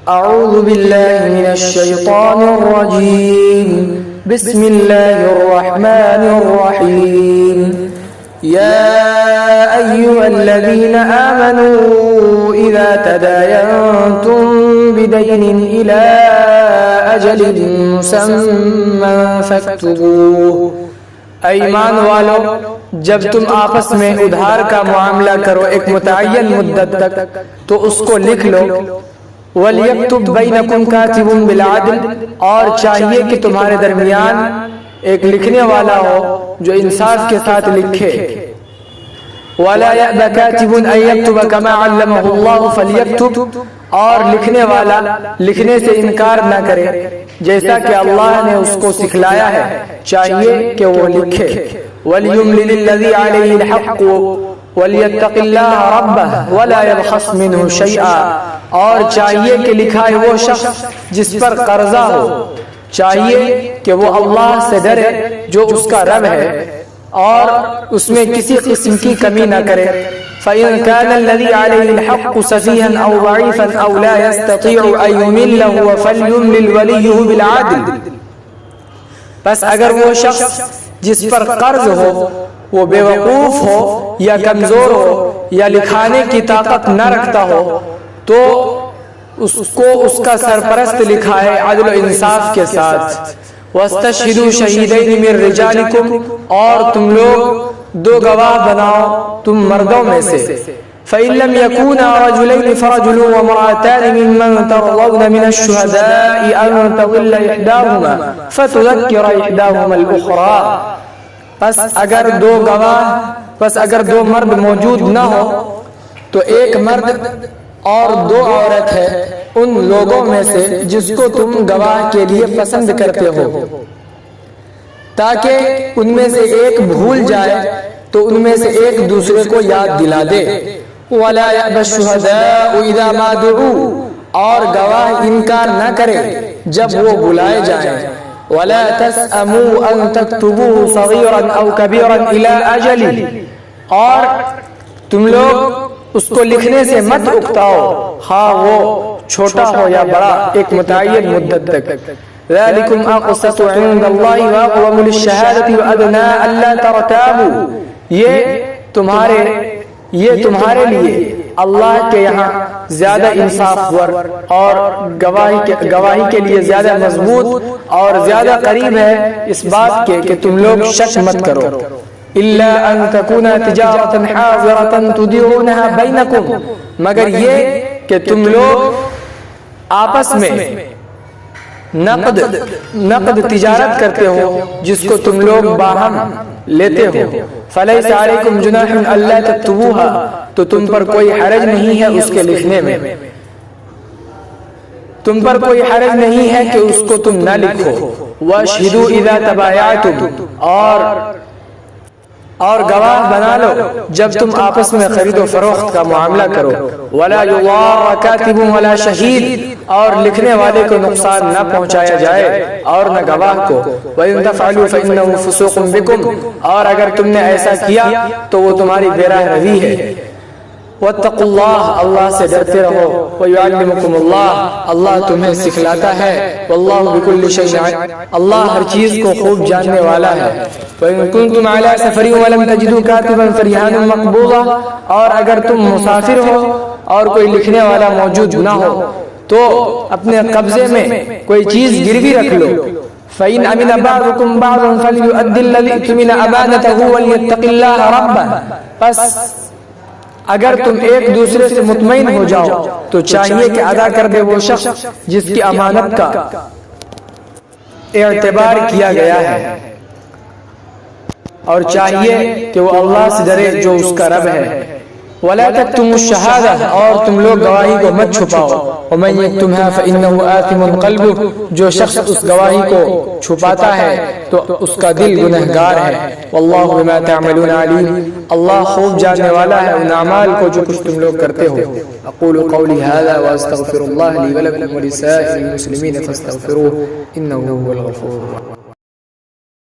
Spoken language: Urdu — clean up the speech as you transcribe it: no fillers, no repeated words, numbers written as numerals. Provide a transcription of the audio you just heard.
أعوذ بالله من الشيطان الرجيم بسم الله الرحمن الرحيم يا أيها الذين آمنوا إذا تداينتم بدين إلى أجل مسمى فاكتبوه ایمان والو جب تم آپس میں ادھار کا معاملہ کرو ایک متعین مدت تک تو اس کو لکھ لو وَلْيَكْتُبْ بَيْنَكُمْ كَاتِبٌ بِالْعَدْلِ اور چاہیے کہ تمہارے درمیان ایک لکھنے والا ہو جو انصاف کے ساتھ لکھے وَلَا يَأْبَ كَاتِبٌ أَن يَكْتُبَ كَمَا عَلَّمَهُ اللَّهُ فَلْيَكْتُبْ اور لکھنے والا لکھنے سے انکار نہ کرے جیسا کہ اللہ نے اس کو سکھلایا ہے چاہیے کہ وہ لکھے وَلْيُمْلِلِ الَّذِي عَلَيْهِ الْحَقُّ وَلْيَتَّقِ اللَّهَ رَبَّهُ وَلَا يَبْخَسْ مِنْهُ شَيْئًا اور چاہیے کہ لکھائے وہ شخص جس پر قرضہ ہو چاہیے کہ وہ اللہ سے ڈرے جو اس کا رب ہے اور اس میں کسی قسم کی کمی نہ کرے فَإِنْ كَانَ الَّذِي عَلَيْهِ الْحَقُّ سَفِيهًا أَوْ ضَعِيفًا أَوْ لَا يَسْتَطِيعُ أَن يُمِلَّ فَلْيُمْلِلْ وَلِيُّهُ بِالْعَدْلِ بس اگر وہ شخص جس پر قرض ہو وہ بے وقوف ہو یا کمزور ہو یا لکھانے کی طاقت نہ رکھتا ہو تو اس کو اس کا سرپرست لکھائے عدل و انصاف کے ساتھ وَاسْتَشْهِدُوا شَهِيدَيْنِ مِن رِجَالِكُمْ اور تم لوگ دو گواہ بناؤ تم مردوں میں سے فَإِن لَّمْ يَكُونَا رَجُلَيْنِ فَرَجُلٌ وَامْرَأَتَانِ مِمَّن تَرْضَوْنَ مِنَ الشُّهَدَاءِ أَن تَضِلَّ إِحْدَاهُمَا فَتُذَكِّرَ إِحْدَاهُمَا الْأُخْرَىٰ پس اگر دو مرد موجود نہ ہو تو ایک مرد اور دو عورت ہے ان لوگوں میں سے جس کو تم گواہ کے لیے پسند کرتے ہو تاکہ ان میں سے ایک بھول جائے تو ان میں سے ایک دوسرے کو یاد دلا دے وَلَا يَأْبَ الشُّهَدَاءُ إِذَا مَا دُعُوا اور گواہ انکار نہ کرے جب وہ بلائے جائیں وَلَا تَسْأَمُوا أَن تَكْتُبُوهُ صَغِيرًا أَوْ كَبِيرًا إِلَى أَجَلِهِ اور تم لوگ اس کو لکھنے سے مت اکتاؤ خواہ وہ چھوٹا ہو یا بڑا ایک متعین مدت تک ذَلِكُمْ أَقْسَطُ عِندَ اللَّهِ وَأَقْوَمُ لِلشَّهَادَةِ وَأَدْنَىٰ أَلَّا تَرْتَابُوا یہ تمہارے لیے اللہ کے یہاں زیادہ انصاف ور اور گواہی کے لیے زیادہ مضبوط اور زیادہ قریب ہے اس بات کے کہ تم لوگ شک مت کرو إِلَّا أَن تَكُونَ تِجَارَةً حَاضِرَةً تُدِيرُونَهَا بَيْنَكُمْ مگر یہ کہ تم لوگ آپس میں نقد تجارت کرتے ہو جس کو تم لوگ باہم لیتے ہو فَلَيْسَ عَلَيْكُمْ جُنَاحٌ أَلَّا تَكْتُبُوهَا تو تم پر کوئی حرج نہیں ہے اس کے لکھنے میں تم پر کوئی حرج نہیں ہے کہ اس کو تم نہ لکھو وَأَشْهِدُوا إِذَا تَبَايَعْتُمْ اور گواہ بنا لو جب تم آپس میں خرید و فروخت کا معاملہ کرو وَلَا يُضَارَّ كَاتِبٌ وَلَا شَهِيدٌ اور لکھنے والے کو نقصان نہ پہنچایا جائے اور نہ گواہ کو وَإِن تَفْعَلُوا فَإِنَّهُ فُسُوقٌ بِكُمْ اور اگر تم نے ایسا کیا تو وہ تمہاری بے راہ روی ہے وَاتَّقُوا اللَّهَ اللہ سے ڈرتے رہو وَيُعَلِّمُكُمُ اللَّهُ اللہ تمہیں سکھلاتا ہے وَاللَّهُ بِكُلِّ شَيْءٍ اللہ ہر چیز کو خوب جاننے والا ہے وَإِن كُنتُمْ عَلَىٰ سَفَرٍ وَلَمْ تَجِدُوا كَاتِبًا فَرِهَانٌ مَّقْبُوضَةٌ اور اگر تم مسافر ہو اور کوئی لکھنے والا موجود نہ ہو تو اپنے قبضے میں کوئی چیز گروی رکھ لو فَإِنْ أَمِنَ بَعْضُكُمْ بَعْضًا فَلْيُؤَدِّ الَّذِي اؤْتُمِنَ أَمَانَتَهُ وَلْيَتَّقِ اللَّهَ رَبَّهُ پس اگر تم ایک دوسرے سے مطمئن ہو جاؤ تو چاہیے کہ ادا کر دے وہ شخص جس کی امانت کا اعتبار کیا گیا ہے اور چاہیے کہ وہ اللہ سے ڈرے جو اس کا رب ہے وَلَا تَكْتُمُوا الشَّهَادَةَ اور تم لوگ گواہی کو مت چھپاؤ وَمَن يَكْتُمْهَا فَإِنَّهُ آثِمٌ قَلْبُهُ جو شخص اس گواہی کو چھپاتا ہے تو اس کا دل گنہگار ہے واللہ بما تعملون علیم اللہ خوب جاننے والا ہے ان اعمال کو جو کچھ تم لوگ کرتے ہو اقول قولی هذا واستغفر الله لي ولكم ولسائر المسلمين فاستغفروه انه هو الغفور الرحيم